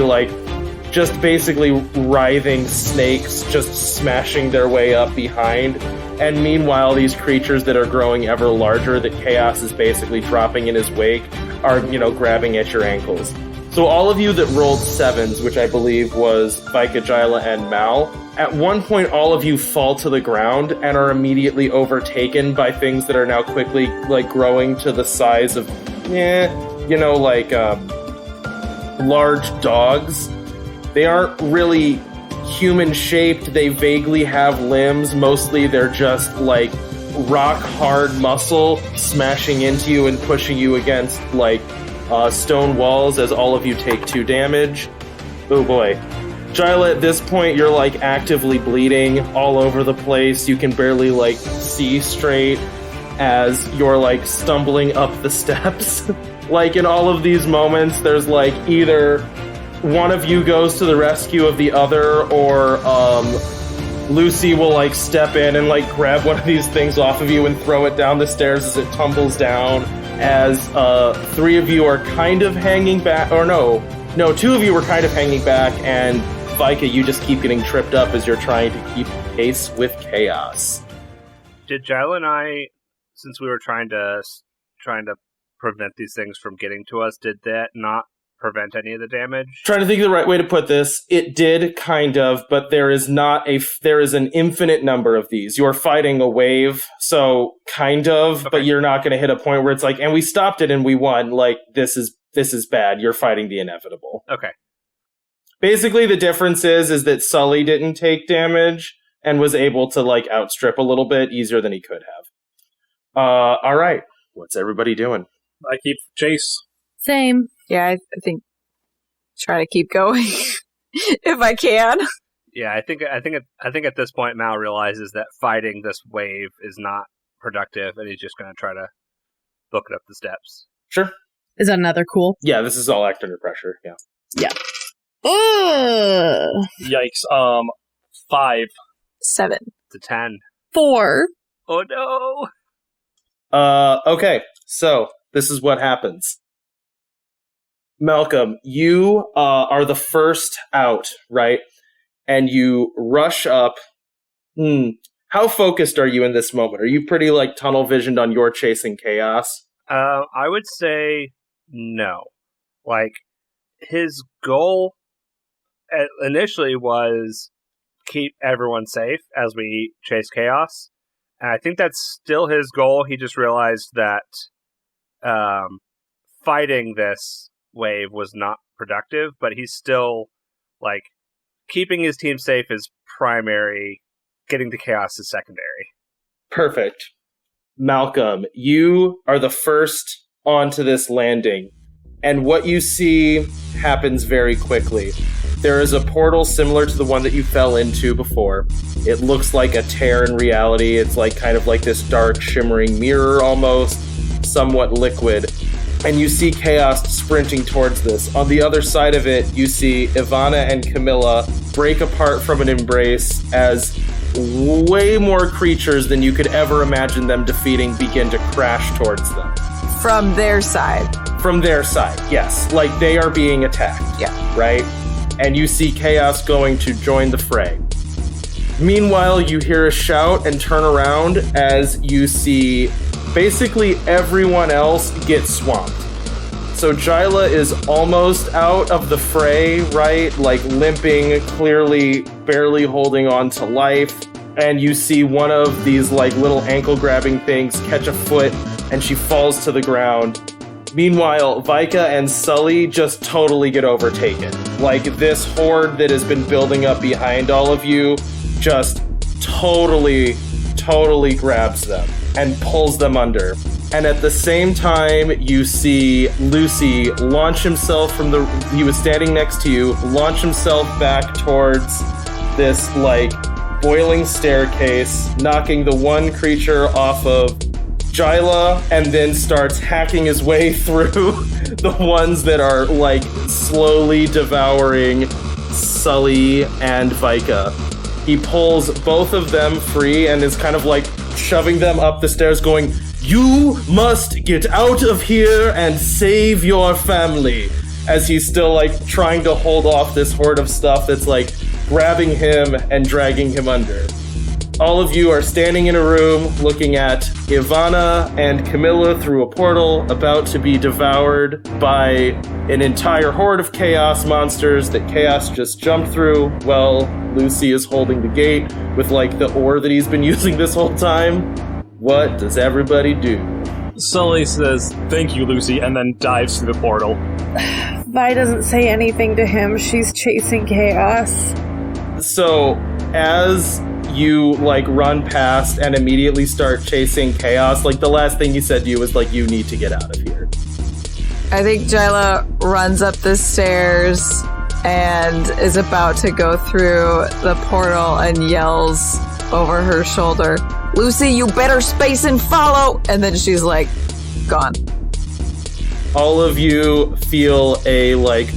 Speaker 1: just basically writhing snakes just smashing their way up behind. And meanwhile, these creatures that are growing ever larger that Chaos is basically dropping in his wake are, grabbing at your ankles. So all of you that rolled 7s, which I believe was Vika, Jayla, and Mal, at one point all of you fall to the ground and are immediately overtaken by things that are now quickly growing to the size of large dogs. They aren't really human-shaped. They vaguely have limbs. Mostly they're just rock-hard muscle smashing into you and pushing you against stone walls as all of you take 2 damage. Oh boy. Jayla, at this point, you're actively bleeding all over the place. You can barely see straight as you're stumbling up the steps. In all of these moments, there's either one of you goes to the rescue of the other, or Lucy will step in and grab one of these things off of you and throw it down the stairs as it tumbles down. As 3 of you are kind of hanging back, or no, 2 of you were kind of hanging back, and Vika, you just keep getting tripped up as you're trying to keep pace with Chaos.
Speaker 5: Did Jayla and I, since we were trying to prevent these things from getting to us, did that not prevent any of the damage?
Speaker 1: Trying to think of the right way to put this. It did, kind of, but there is an infinite number of these. You're fighting a wave, so kind of, okay. But you're not going to hit a point where it's and we stopped it and we won. This is bad. You're fighting the inevitable.
Speaker 5: Okay.
Speaker 1: Basically, the difference is that Sully didn't take damage and was able to outstrip a little bit easier than he could have. All right. What's everybody doing?
Speaker 4: I keep chase.
Speaker 2: Same.
Speaker 3: Yeah, I think try to keep going if I can.
Speaker 5: Yeah, I think at this point Mal realizes that fighting this wave is not productive, and he's just going to try to book it up the steps.
Speaker 1: Sure.
Speaker 2: Is that another cool?
Speaker 1: Yeah, this is all act under pressure. Yeah.
Speaker 2: Yeah. Ugh.
Speaker 4: Yikes. 5.
Speaker 3: 7.
Speaker 5: To 10.
Speaker 2: 4.
Speaker 5: Oh no!
Speaker 1: Okay, so this is what happens. Malcolm, you are the first out, right? And you rush up. How focused are you in this moment? Are you pretty, like, tunnel-visioned on your chasing chaos?
Speaker 5: I would say no. Like, his goal initially was keep everyone safe as we chase chaos. And I think that's still his goal. He just realized that fighting this wave was not productive, but he's still, like, keeping his team safe is primary, getting to chaos is secondary.
Speaker 1: Perfect. Malcolm, you are the first onto this landing, and what you see happens very quickly. There is a portal similar to the one that you fell into before. It looks like a tear in reality. It's like kind of like this dark, shimmering mirror almost, somewhat liquid. And you see chaos sprinting towards this. On the other side of it, you see Ivana and Camilla break apart from an embrace as way more creatures than you could ever imagine them defeating begin to crash towards them.
Speaker 3: From their side.
Speaker 1: From their side, yes. Like they are being attacked.
Speaker 3: Yeah.
Speaker 1: Right? And you see chaos going to join the fray. Meanwhile, you hear a shout and turn around as you see basically everyone else get swamped. So Jyla is almost out of the fray, right? Like limping, clearly barely holding on to life. And you see one of these like little ankle grabbing things catch a foot and she falls to the ground. Meanwhile, Vika and Sully just totally get overtaken. Like this horde that has been building up behind all of you just totally grabs them and pulls them under. And at the same time, you see Lucy launch himself from he was standing next to you, launch himself back towards this, like, boiling staircase, knocking the one creature off of Jyla, and then starts hacking his way through the ones that are, like, slowly devouring Sully and Vika. He pulls both of them free and is kind of, like, shoving them up the stairs going, "You must get out of here and save your family," as he's still, like, trying to hold off this horde of stuff that's, like, grabbing him and dragging him under. All of you are standing in a room looking at Ivana and Camilla through a portal about to be devoured by an entire horde of chaos monsters that Chaos just jumped through while Lucy is holding the gate with, like, the ore that he's been using this whole time. What does everybody do?
Speaker 4: Sully says, "Thank you, Lucy," and then dives through the portal.
Speaker 2: Vi doesn't say anything to him. She's chasing chaos.
Speaker 1: So, as you, like, run past and immediately start chasing chaos, like, the last thing he said to you was, like, you need to get out of here.
Speaker 3: I think Jyla runs up the stairs and is about to go through the portal and yells over her shoulder, "Lucy, you better space and follow!" And then she's, like, gone.
Speaker 1: All of you feel a, like,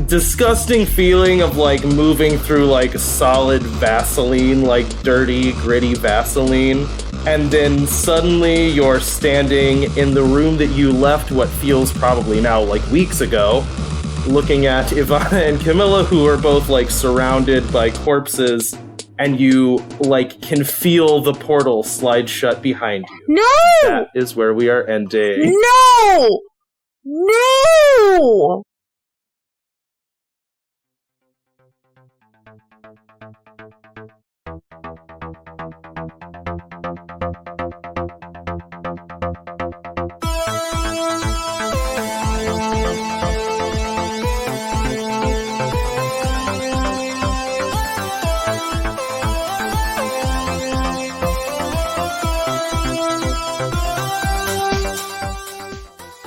Speaker 1: disgusting feeling of, like, moving through, like, solid Vaseline, like, dirty, gritty Vaseline. And then suddenly you're standing in the room that you left what feels probably now, like, weeks ago, looking at Ivana and Camilla, who are both, like, surrounded by corpses, and you, like, can feel the portal slide shut behind you.
Speaker 2: No!
Speaker 1: That is where we are ending.
Speaker 2: No! No!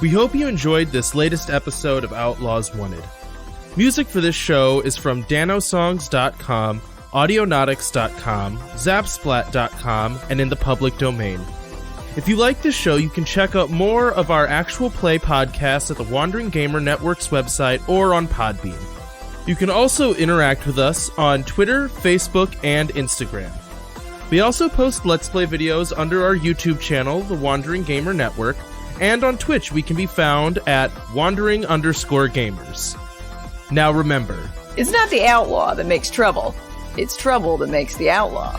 Speaker 6: We hope you enjoyed this latest episode of Outlaws Wanted. Music for this show is from danosongs.com, audionautics.com, zapsplat.com, and in the public domain. If you like this show, you can check out more of our actual play podcasts at the Wandering Gamer Network's website or on Podbean. You can also interact with us on Twitter, Facebook, and Instagram. We also post Let's Play videos under our YouTube channel, The Wandering Gamer Network, and on Twitch we can be found at wandering_gamers. Now remember,
Speaker 3: It's not the outlaw that makes trouble. It's trouble that makes the outlaw.